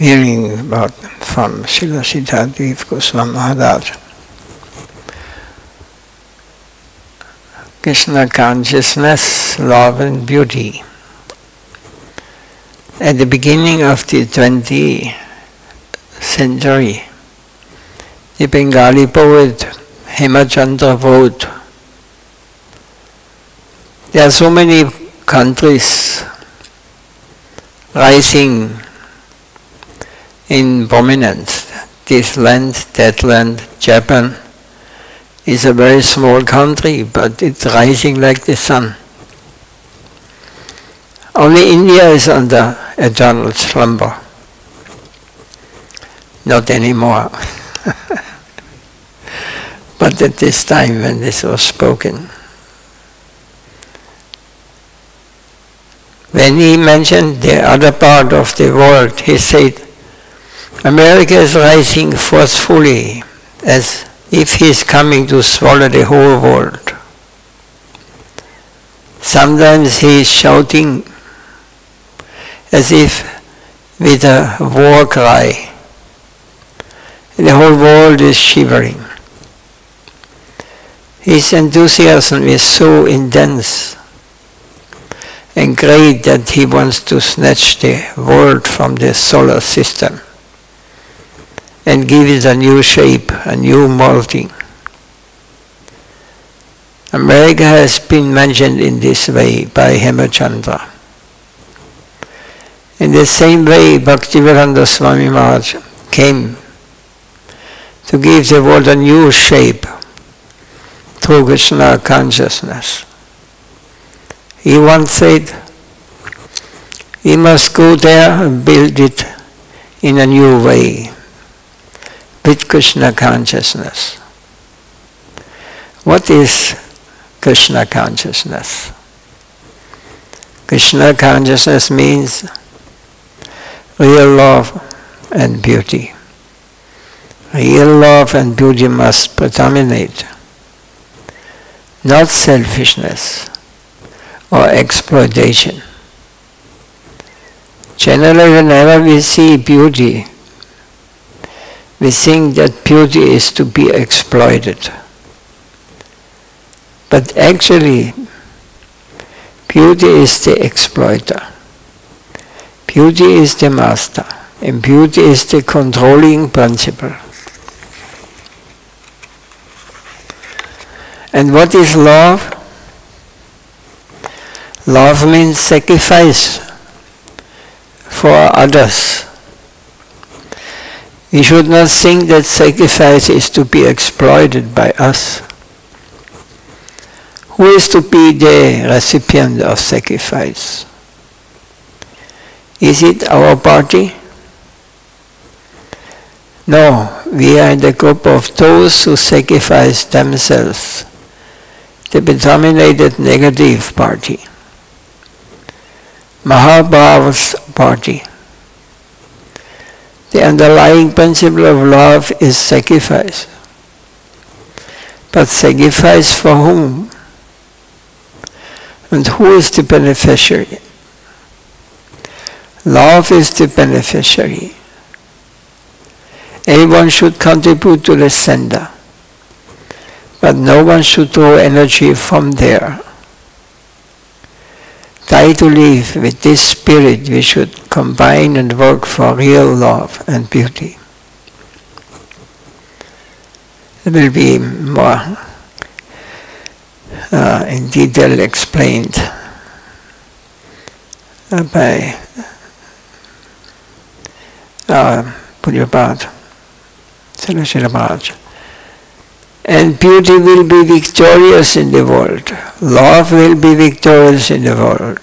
hearing about from Srila Goswami Maharaj. Krishna consciousness, love and beauty. At the beginning of the 20th century, the Bengali poet Hemachandra wrote, there are so many countries rising in prominence. This land, that land, Japan is a very small country, but it's rising like the sun. Only India is under eternal slumber. Not anymore. But at this time when this was spoken, when he mentioned the other part of the world, he said, America is rising forcefully as if he is coming to swallow the whole world. Sometimes he is shouting as if with a war cry. The whole world is shivering. His enthusiasm is so intense and great that he wants to snatch the world from the solar system and give it a new shape, a new molding. America has been mentioned in this way by Hemachandra. In the same way, Bhaktivedanta Swami Maharaj came to give the world a new shape through Krishna consciousness. He once said, we must go there and build it in a new way, with Krishna consciousness. What is Krishna consciousness? Krishna consciousness means real love and beauty. Real love and beauty must predominate, not selfishness or exploitation. Generally, whenever we see beauty, we think that beauty is to be exploited. But actually, beauty is the exploiter. Beauty is the master, and beauty is the controlling principle. And what is love? Love means sacrifice for others. We should not think that sacrifice is to be exploited by us. Who is to be the recipient of sacrifice? Is it our party? No, we are in the group of those who sacrifice themselves, the predominated negative party. Mahabharata's party. The underlying principle of love is sacrifice. But sacrifice for whom? And who is the beneficiary? Love is the beneficiary. Everyone should contribute to the sender, but no one should draw energy from there. Try to live with this spirit. We should combine and work for real love and beauty. It will be more in detail explained by Pujapad Srila Maharaj. And beauty will be victorious in the world. Love will be victorious in the world.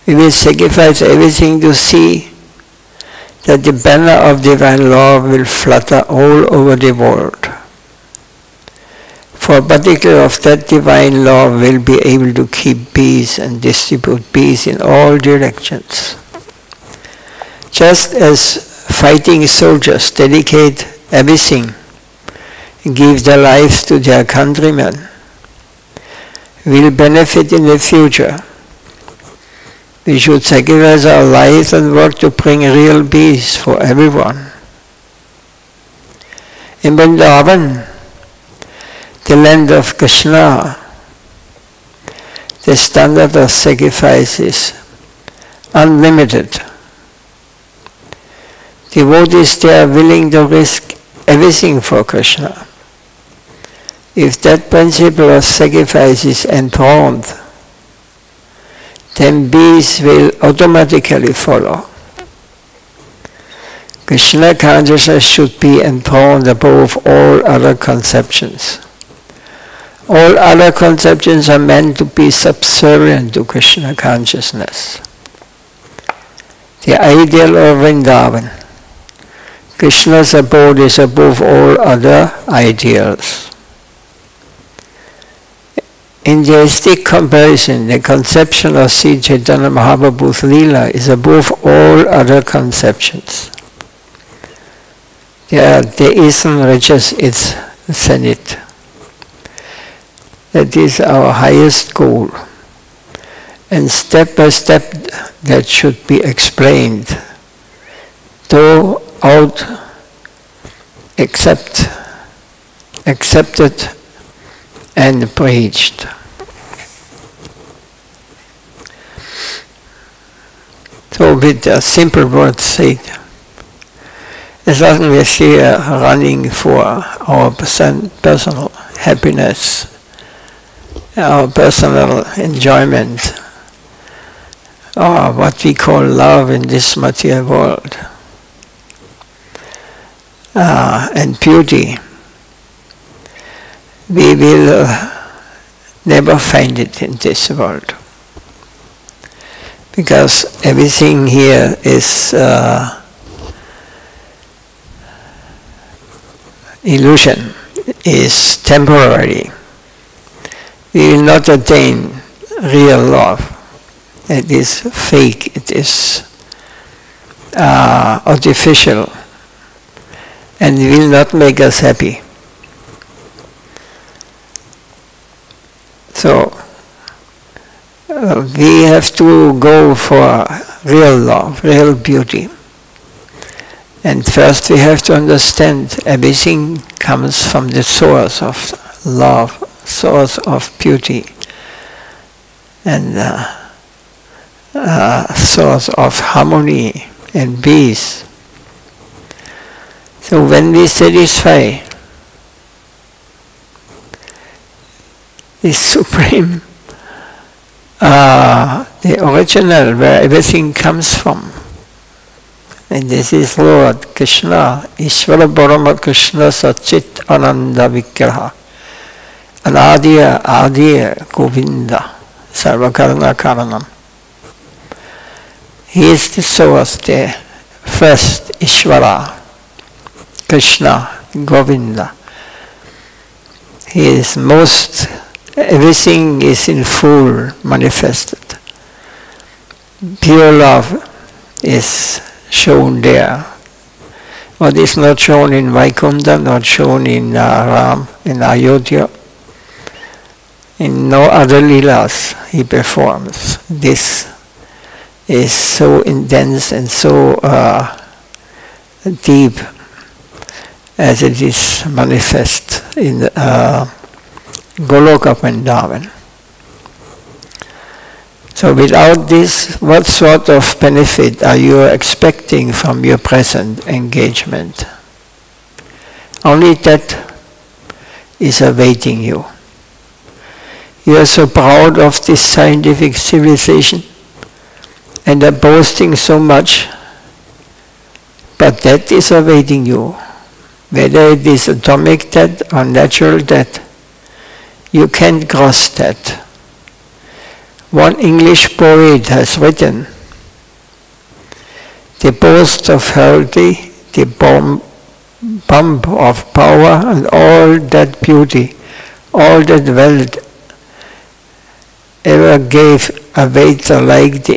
We will sacrifice everything to see that the banner of divine love will flutter all over the world. For particular of that divine love will be able to keep peace and distribute peace in all directions. Just as fighting soldiers dedicate everything, give their lives to their countrymen, will benefit in the future We should sacrifice our lives and work to bring real peace for everyone. In Vrindavan, the land of Krishna, the standard of sacrifice is unlimited. Devotees, they are willing to risk everything for Krishna. If that principle of sacrifice is enthroned, then peace will automatically follow. Krishna consciousness should be enthroned above all other conceptions. All other conceptions are meant to be subservient to Krishna consciousness. The ideal of Vrindavan, Krishna's abode, is above all other ideals. In the aesthetic comparison, the conception of Sri Chaitanya Mahaprabhu's Leela is above all other conceptions. The Eastern reaches its zenith. That is our highest goal. And step by step that should be explained, accepted and preached. So with a simple word said, as long as we are running for our personal happiness, our personal enjoyment, or what we call love in this material world, and beauty, we will never find it in this world. Because everything here is illusion, is temporary. We will not attain real love. It is fake, it is artificial, and will not make us happy. So, we have to go for real love, real beauty. And first we have to understand everything comes from the source of love, source of beauty, and source of harmony and peace. So when we satisfy the supreme, the original, where everything comes from, and this is Lord Krishna, Ishvara Parama Krishna Satchit Ananda Vigraha, Anadiya Adiya Govinda, Sarvakarana Karanam. He is the source, the first Ishvara, Krishna, Govinda. He is most, everything is in full manifested. Pure love is shown there. What is not shown in Vaikuntha, not shown in Ram, in Ayodhya. In no other leelas he performs. This is so intense and so deep as it is manifest in Goloka Vrindavan. So without this, what sort of benefit are you expecting from your present engagement? Only that is awaiting you. You are so proud of this scientific civilization and are boasting so much, but that is awaiting you. Whether it is atomic death or natural death, you can't cross that. One English poet has written, the boast of healthy, the bomb of power, and all that beauty, all that wealth ever gave awaits like the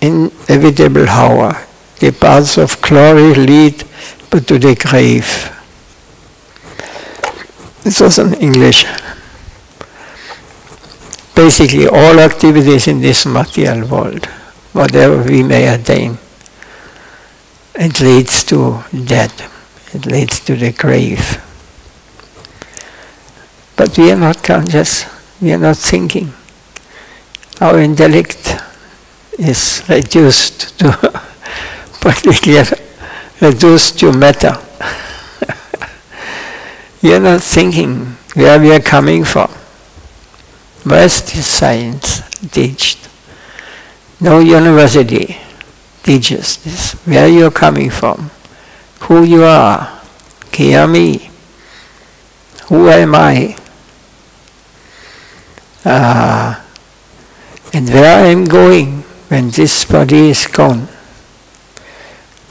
inevitable hour. The paths of glory lead but to the grave. This was in English. Basically, all activities in this material world whatever we may attain. It leads to death. It leads to the grave. But we are not conscious. We are not thinking. Our intellect is reduced to practically reduced to matter. We are not thinking where we are coming from. Where's this science teached? No university teaches this. Where you are coming from, who you are, Kiyami, who am I, and where I am going when this body is gone.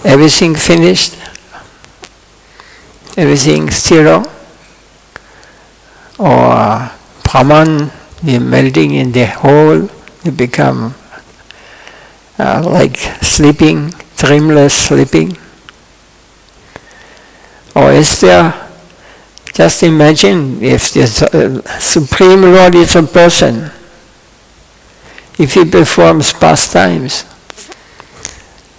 Everything finished, everything zero, or Brahman, we are melting in the whole, we become like sleeping, dreamless sleeping. Or is there, just imagine if the Supreme Lord is a person, if he performs pastimes,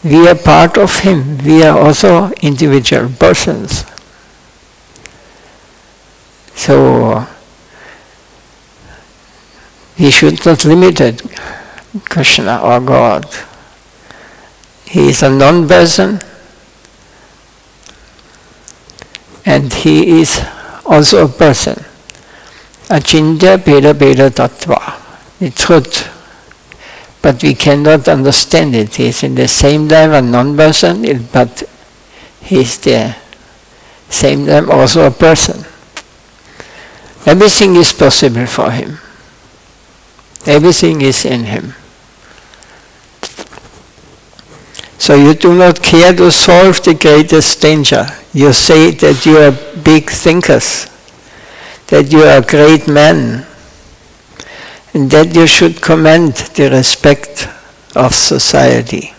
we are part of him, we are also individual persons. So, we should not limit it, Krishna or God. He is a non-person, and he is also a person. Achintya Bheda Bheda Tattva, the truth. But we cannot understand it. He is in the same time a non-person, but he is the same time also a person. Everything is possible for him. Everything is in him. So you do not care to solve the greatest danger. You say that you are big thinkers, that you are a great man, and that you should command the respect of society.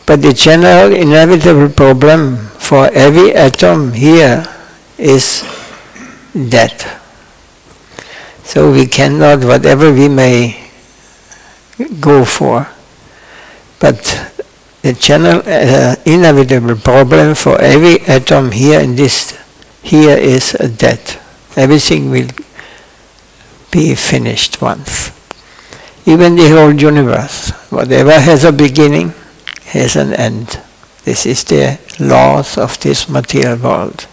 But the general inevitable problem for every atom here is death. So we cannot, whatever we may go for, but the general inevitable problem for every atom here in this, here is death. Everything will be finished once. Even the whole universe, whatever has a beginning, has an end. This is the laws of this material world.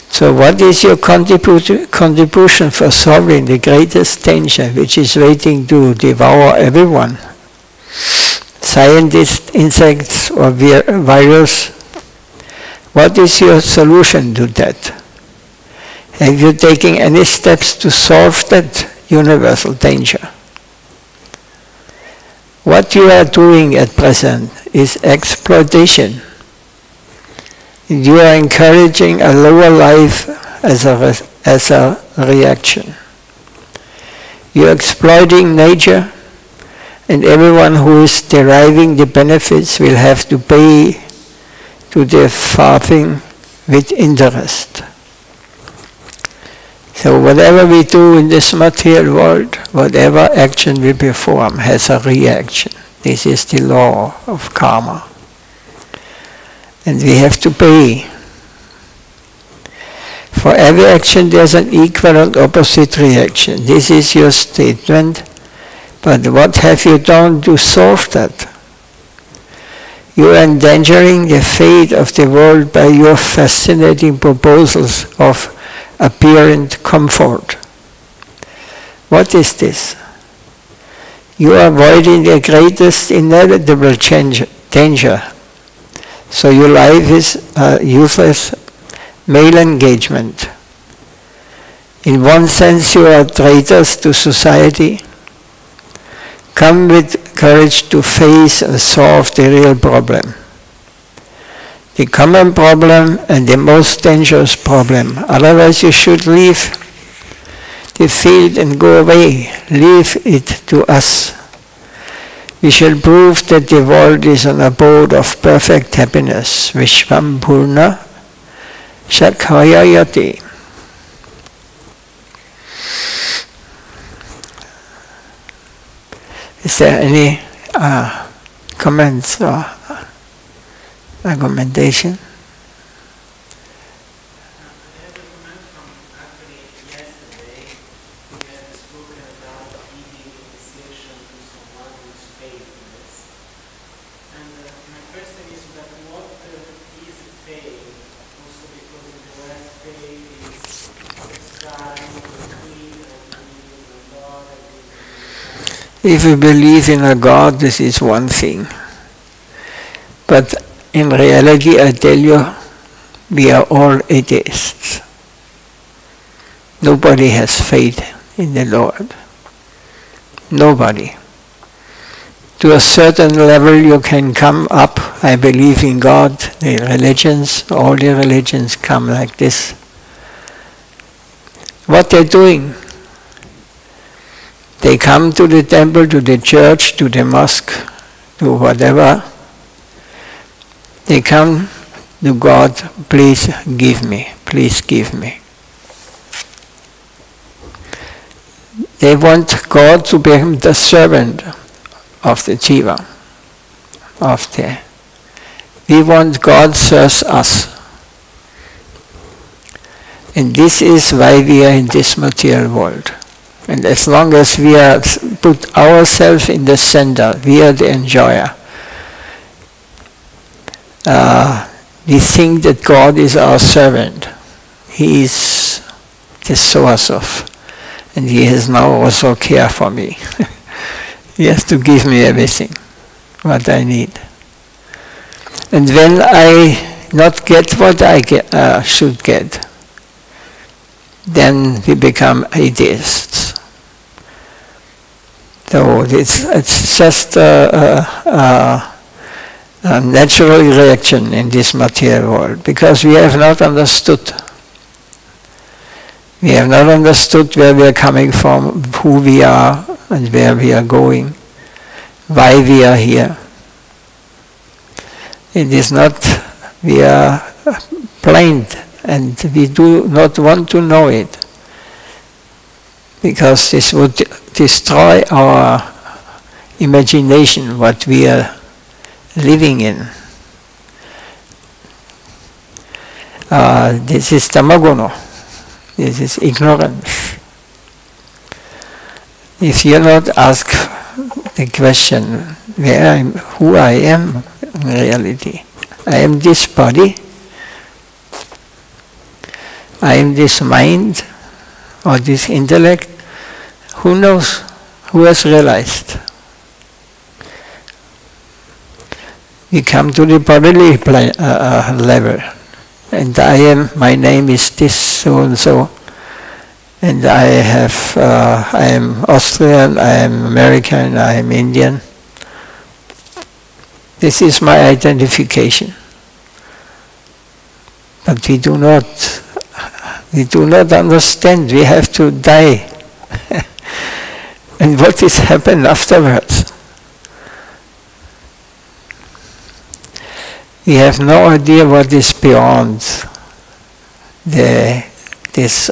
So what is your contribution for solving the greatest danger which is waiting to devour everyone? Scientists, insects or virus? What is your solution to that? Have you taken any steps to solve that universal danger? What you are doing at present is exploitation. You are encouraging a lower life as a reaction. You are exploiting nature, and everyone who is deriving the benefits will have to pay to the farthing with interest. So whatever we do in this material world, whatever action we perform has a reaction. This is the law of karma. And we have to pay. For every action there's an equal and opposite reaction. This is your statement, but what have you done to solve that? You are endangering the fate of the world by your fascinating proposals of apparent comfort. What is this? You are avoiding the greatest inevitable danger. So your life is a useless male engagement. In one sense you are traitors to society. Come with courage to face and solve the real problem. The common problem and the most dangerous problem. Otherwise you should leave the field and go away. Leave it to us. We shall prove that the world is an abode of perfect happiness. Vishvam Purna Shakhayayati. Is there any comments or argumentation? If we believe in a God, this is one thing. But in reality, I tell you, we are all atheists. Nobody has faith in the Lord. Nobody. To a certain level you can come up, I believe in God, the religions, all the religions come like this. What they're doing? They come to the temple, to the church, to the mosque, to whatever. They come to God, please give me, please give me. They want God to become the servant of the jiva, we want God serves us. And this is why we are in this material world. And as long as we are put ourselves in the center, we are the enjoyer. We think that God is our servant. He is the source of, and He has now also care for me. He has to give me everything, what I need. And when I not get what I should get, then we become atheists. So it's just a natural reaction in this material world, because we have not understood. We have not understood where we are coming from, who we are, and where we are going, why we are here. It is not, we are blind, and we do not want to know it, because this would destroy our imagination, what we are living in. This is tamaguno. This is ignorance. If you not ask the question, where I am, who I am in reality, I am this body, I am this mind, or this intellect, who knows, who has realized? We come to the bodily level, and my name is this so and so, and I am Austrian, I am American, I am Indian. This is my identification. But we do not understand. We have to die. And what is happened afterwards? We have no idea what is beyond this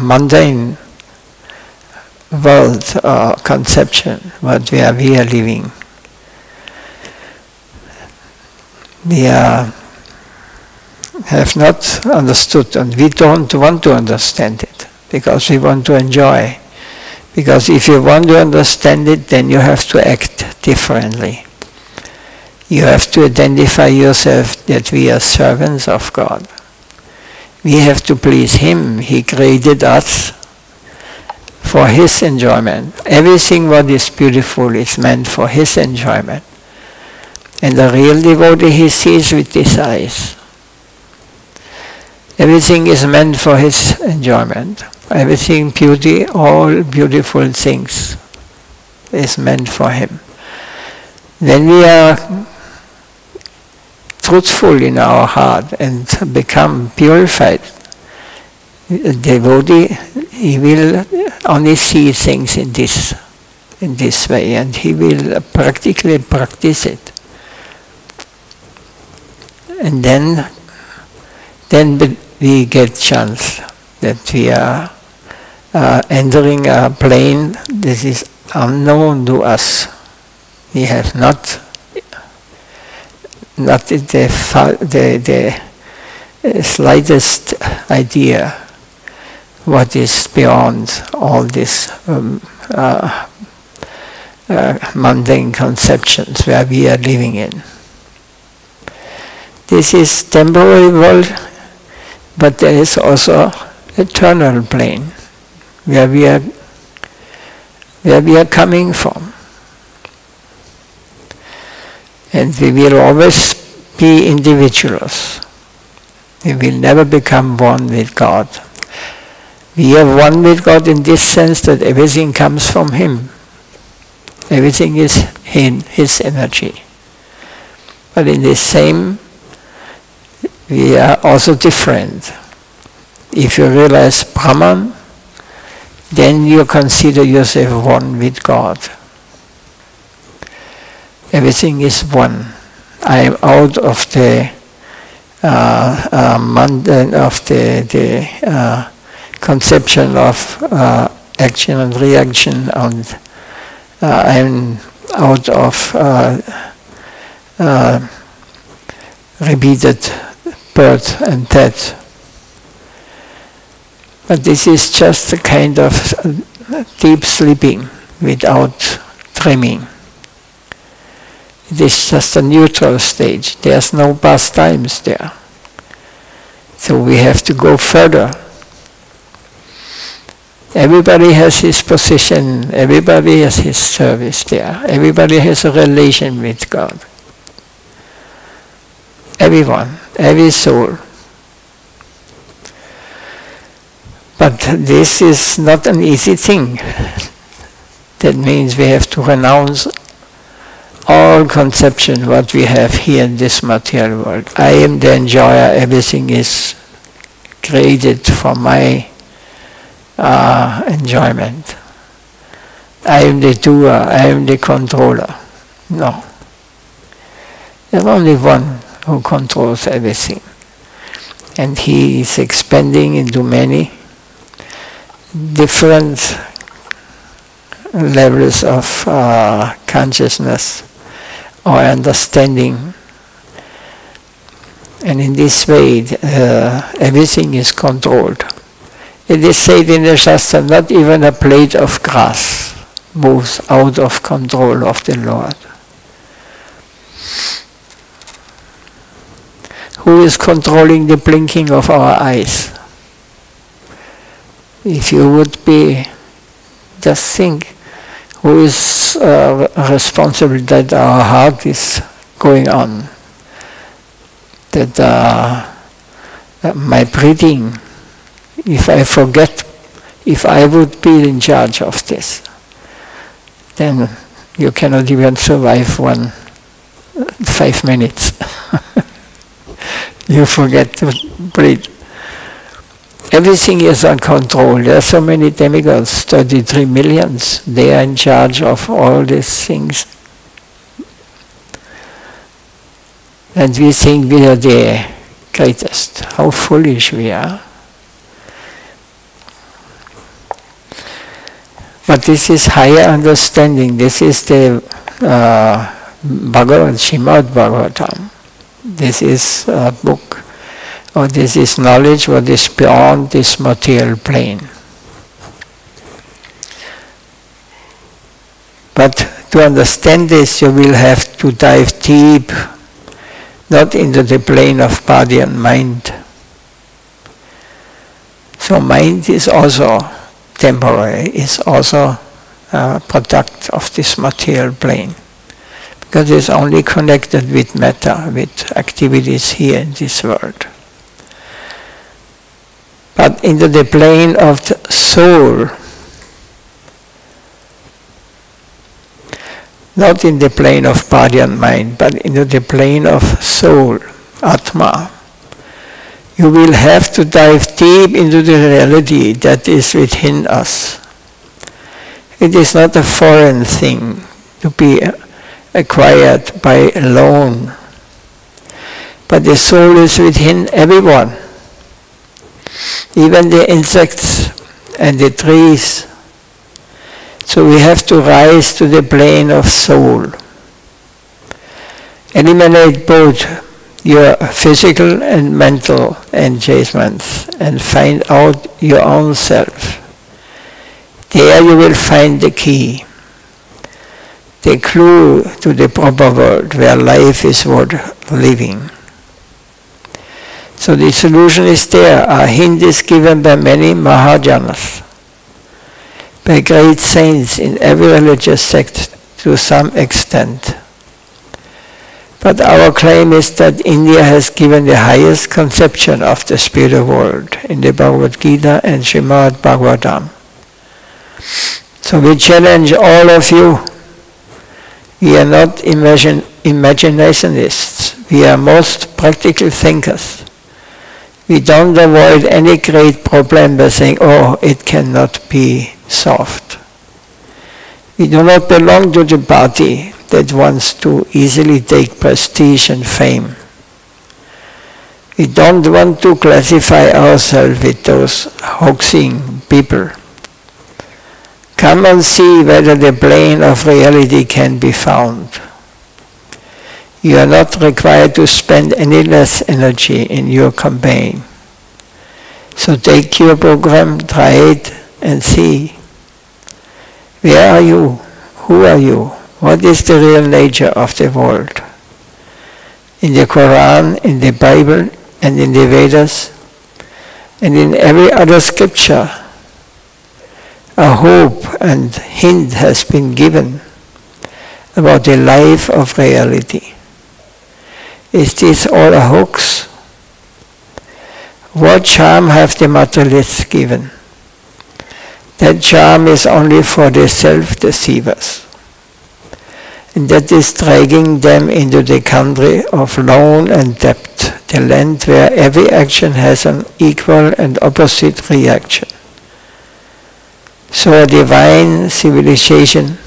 mundane world conception, what we are living. We have not understood, and we don't want to understand it, because we want to enjoy. Because if you want to understand it, then you have to act differently. You have to identify yourself that we are servants of God. We have to please Him. He created us for His enjoyment. Everything what is beautiful is meant for His enjoyment. And the real devotee, he sees with his eyes. Everything is meant for his enjoyment. Everything beauty, all beautiful things is meant for him. When we are truthful in our heart and become purified, the devotee, he will only see things in this way, and he will practically practice it. And then we get chance that we are entering a plane, this is unknown to us. We have not the slightest idea what is beyond all these mundane conceptions where we are living in. This is temporary world, but there is also eternal plane where we are coming from. And we will always be individuals. We will never become one with God. We are one with God in this sense that everything comes from Him. Everything is His energy. But in the same, we are also different. If you realize Brahman, then you consider yourself one with God. Everything is one. I am out of the mundane, of the conception of action and reaction, and I am out of repeated birth and death. But this is just a kind of deep sleeping without dreaming. It is just a neutral stage. There's no pastimes there. So we have to go further. Everybody has his position, everybody has his service there. Everybody has a relation with God. Everyone, every soul. But this is not an easy thing. That means we have to renounce all conception what we have here in this material world. I am the enjoyer, everything is created for my enjoyment. I am the doer, I am the controller. No. There's only one who controls everything. And He is expanding into many different levels of consciousness or understanding. And in this way, everything is controlled. It is said in the Shastra, not even a blade of grass moves out of control of the Lord. Who is controlling the blinking of our eyes? If you would be, just think, who is responsible that our heart is going on, that my breathing, if I forget, if I would be in charge of this, then you cannot even survive 5 minutes. You forget to breathe. Everything is on control. There are so many demigods, 33 millions. They are in charge of all these things. And we think we are the greatest. How foolish we are. But this is higher understanding. This is the Srimad Bhagavatam. This is a book, or this is knowledge what is beyond this material plane. But to understand this, you will have to dive deep, not into the plane of body and mind. So mind is also temporary, is also a product of this material plane. Because it's only connected with matter, with activities here in this world. But into the plane of the soul, not in the plane of body and mind, but into the plane of soul, Atma, you will have to dive deep into the reality that is within us. It is not a foreign thing to be acquired by alone, but the soul is within everyone. Even the insects and the trees. So we have to rise to the plane of soul. Eliminate both your physical and mental enchantments and find out your own self. There you will find the key, the clue to the proper world where life is worth living. So the solution is there. A hint is given by many Mahajanas, by great saints in every religious sect to some extent. But our claim is that India has given the highest conception of the spiritual world in the Bhagavad Gita and Srimad Bhagavatam. So we challenge all of you. We are not imaginationists. We are most practical thinkers. We don't avoid any great problem by saying, oh, it cannot be solved. We do not belong to the party that wants to easily take prestige and fame. We don't want to classify ourselves with those hoaxing people. Come and see whether the plane of reality can be found. You are not required to spend any less energy in your campaign. So take your program, try it, and see. Where are you? Who are you? What is the real nature of the world? In the Quran, in the Bible, and in the Vedas, and in every other scripture, a hope and hint has been given about the life of reality. Is this all a hoax? What charm have the materialists given? That charm is only for the self-deceivers. And that is dragging them into the country of loan and debt, the land where every action has an equal and opposite reaction. So a divine civilization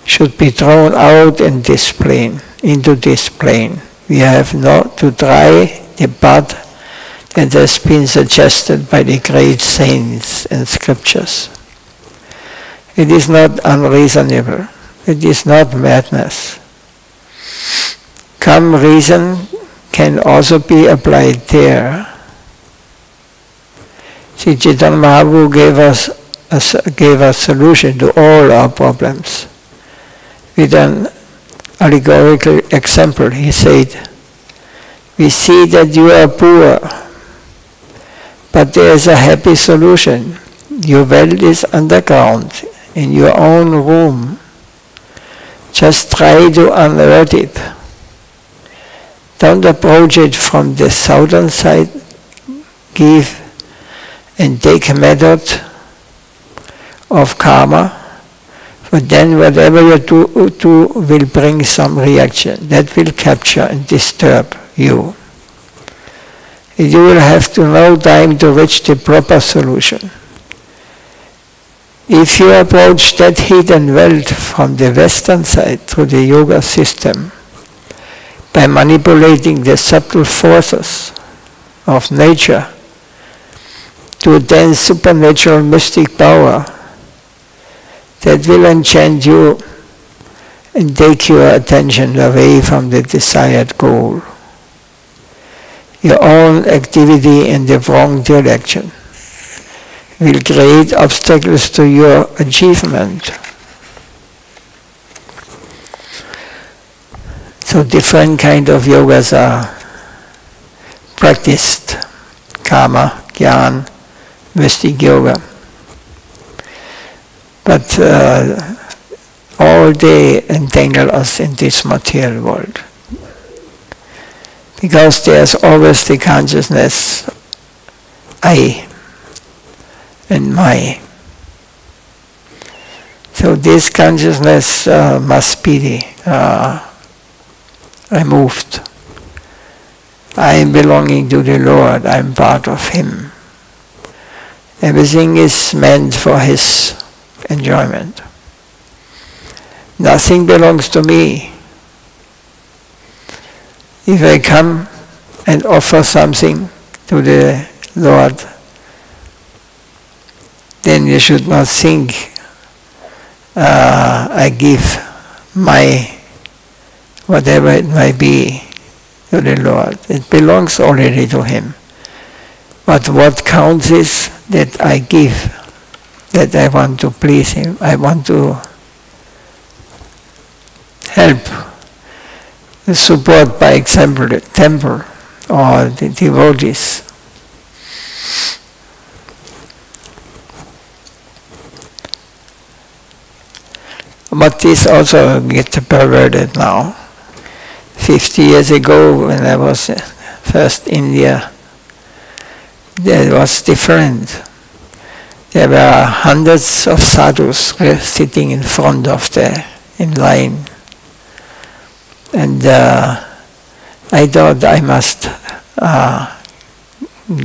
should be thrown out in this plane, into this plane. We have not to try the path that has been suggested by the great saints and scriptures. It is not unreasonable. It is not madness. Calm reason can also be applied there. Sri Chaitanya Mahaprabhu gave us solution to all our problems. With an allegorical example, he said, we see that you are poor, but there is a happy solution. Your wealth is underground, in your own room. Just try to unearth it. Don't approach it from the southern side. Give and take a method of karma, but then whatever you do will bring some reaction. That will capture and disturb you. You will have to no time to reach the proper solution. If you approach that hidden wealth from the western side through the yoga system, by manipulating the subtle forces of nature to then supernatural mystic power, that will enchant you and take your attention away from the desired goal. Your own activity in the wrong direction will create obstacles to your achievement. So different kind of yogas are practiced. Karma, Jnana, mystic yoga. But all they entangle us in this material world. Because there's always the consciousness, I and my. So this consciousness must be removed. I am belonging to the Lord, I am part of Him. Everything is meant for His enjoyment. Nothing belongs to me. If I come and offer something to the Lord, then you should not think, I give my whatever it might be to the Lord. It belongs already to Him. But what counts is that I give, that I want to please Him. I want to help, support by example the temple or the devotees. But this also gets perverted now. 50 years ago, when I was first in India, that was different. There were hundreds of sadhus sitting in front of in line. And I thought I must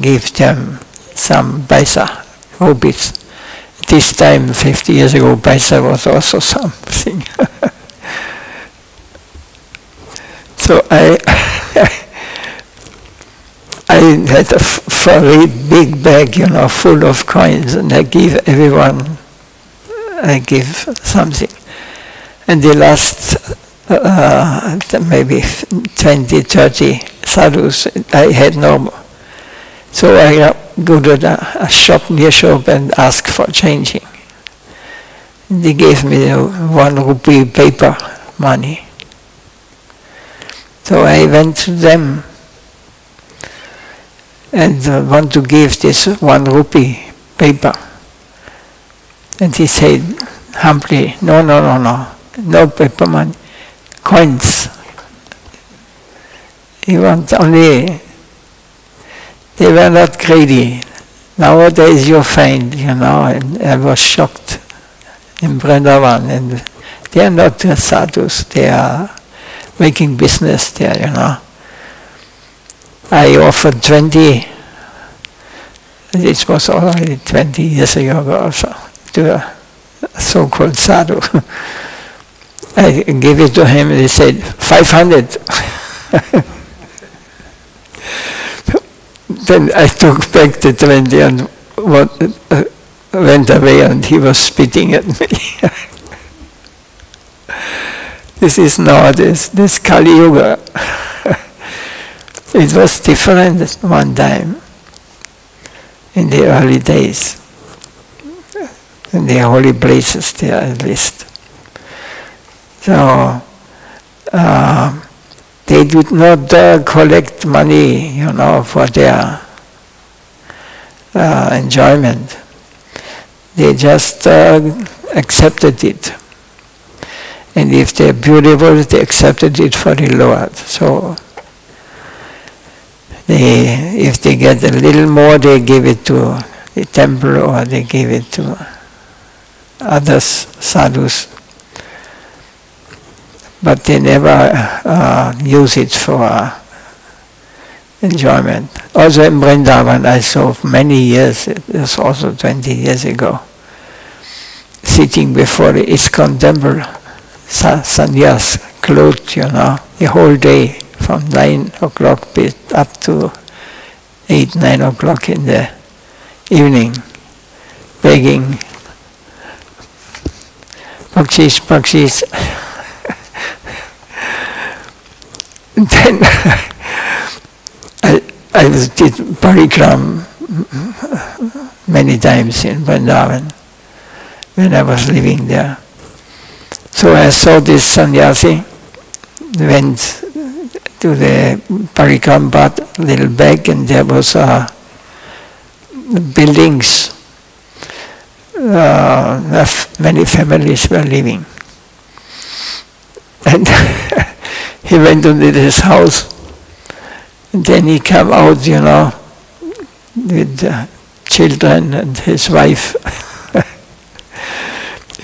give them some paisa, rupees. This time, 50 years ago, paisa was also something. So I had a very big bag, full of coins, and I give everyone, I give something. And the last maybe 20, 30 sadhus, I had no more. So I go to a shop, near shop, and ask for changing. They gave me 1 rupee paper money. So I went to them and want to give this 1 rupee paper. And he said humbly, no paper money, coins. He wants only. They were not greedy. Nowadays you find, and I was shocked in Vrindavan, and they are not sadhus, they are making business there, I offered 20, this was already 20 years ago also, to a so-called sadhu. I gave it to him and he said, 500. Then I took back the 20 and went away, and he was spitting at me. This is nowadays, this Kali Yuga. It was different at one time, in the early days, in the holy places there at least. So, they did not collect money, for their enjoyment. They just accepted it. And if they're beautiful, they accepted it for the Lord. So, if they get a little more, they give it to the temple or they give it to others, sadhus. But they never use it for enjoyment. Also in Vrindavan, I saw for many years, it was also 20 years ago, sitting before the ISKCON temple, sannyas, clothed, the whole day, from 9 o'clock up to 8, 9 o'clock in the evening, begging, Bakshish, Bakshish. Then I did parikram many times in Vrindavan when I was living there. So I saw this sannyasi, went to the parikram path, little back, and there was buildings. Many families were living. And he went into his house, and then he came out, with children and his wife.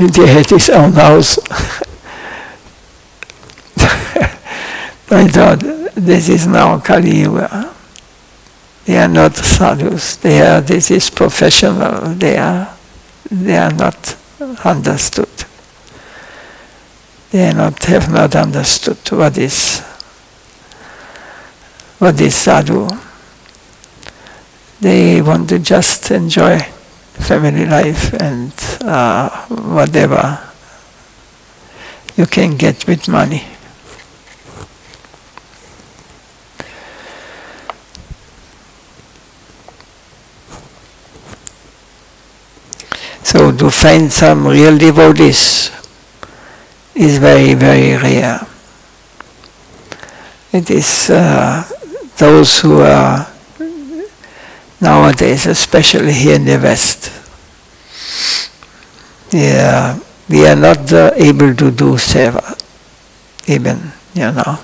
And he had his own house. I thought, this is now Kali Yuga. They are not sadhus. This is professional. They are not understood. They have not understood what is sadhu. They want to just enjoy family life and whatever you can get with money. So to find some real devotees is very, very rare. It is those who are nowadays, especially here in the West, we are not able to do seva, even, you know.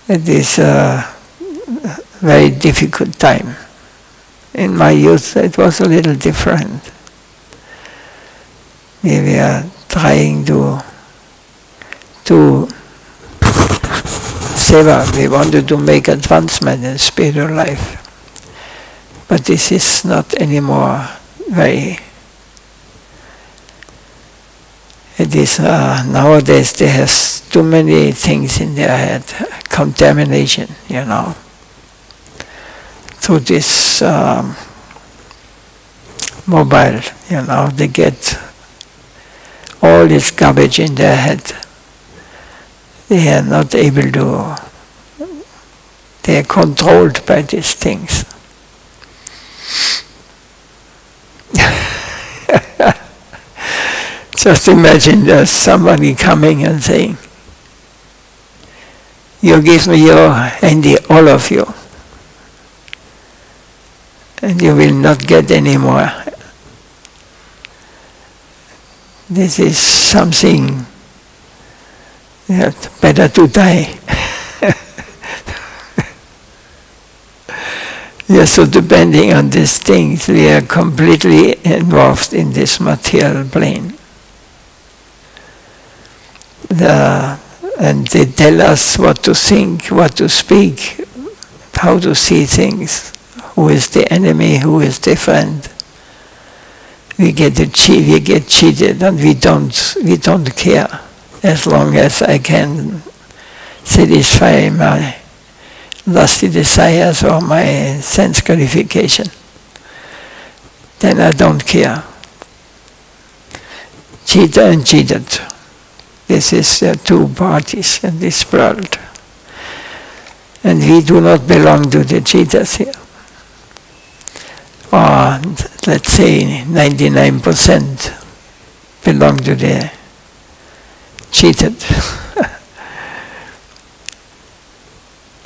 It is a very difficult time. In my youth it was a little different. We were trying to seva, we wanted to make advancement in spiritual life. But this is not anymore very. It is nowadays they have too many things in their head, contamination, you know. Through this mobile, you know, they get all this garbage in their head. They are not able to, they are controlled by these things. Just imagine there's somebody coming and saying, you give me your handy, all of you, and you will not get any more. This is something that better to die. We are so depending on these things, we are completely involved in this material plane. And they tell us what to think, what to speak, how to see things, who is the enemy, who is the friend. We get cheated, and we don't care. As long as I can satisfy my lusty desires or my sense gratification, then I don't care. Cheater and cheated. This is two parties in this world. And we do not belong to the cheaters here. Or let's say 99% belong to the cheated.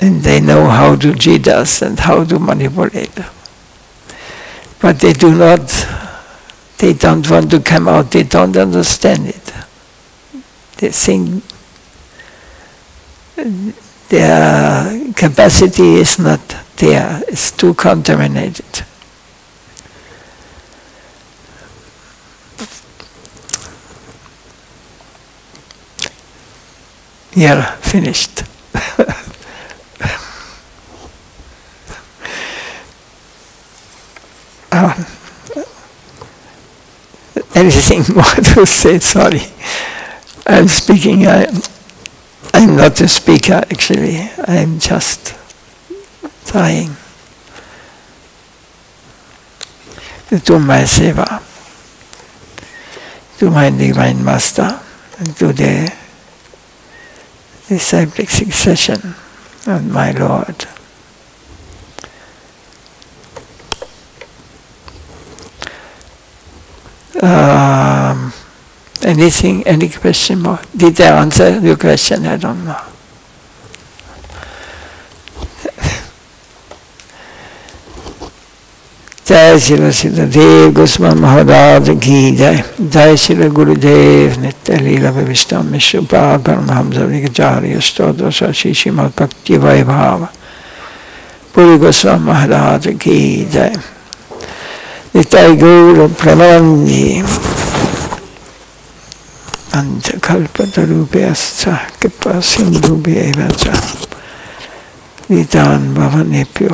And they know how to cheat us and how to manipulate. But they don't want to come out, they don't understand it. They think their capacity is not there, it's too contaminated. Yeah, finished. Anything more to say? Sorry. I'm speaking, I'm not a speaker actually, I'm just trying to do my seva, to my Divine Master, and to the disciplic succession of my Lord. Anything, any question more? Did I answer your question? I don't know. Jai Srila Srila Goswami Maharaj ki Jai. Jai Srila Gurudev Nitya Leela Vivishtam Mishupad Paramahamsa Vikacharya Stodra Shishimad Bhakti Vaibhava Puri Goswami Maharaj ki Jai. Nitya Guru Pramanandi Antakalpatarupyascha Kripa Sindhubhyeva cha Nitan Bhavanebhyo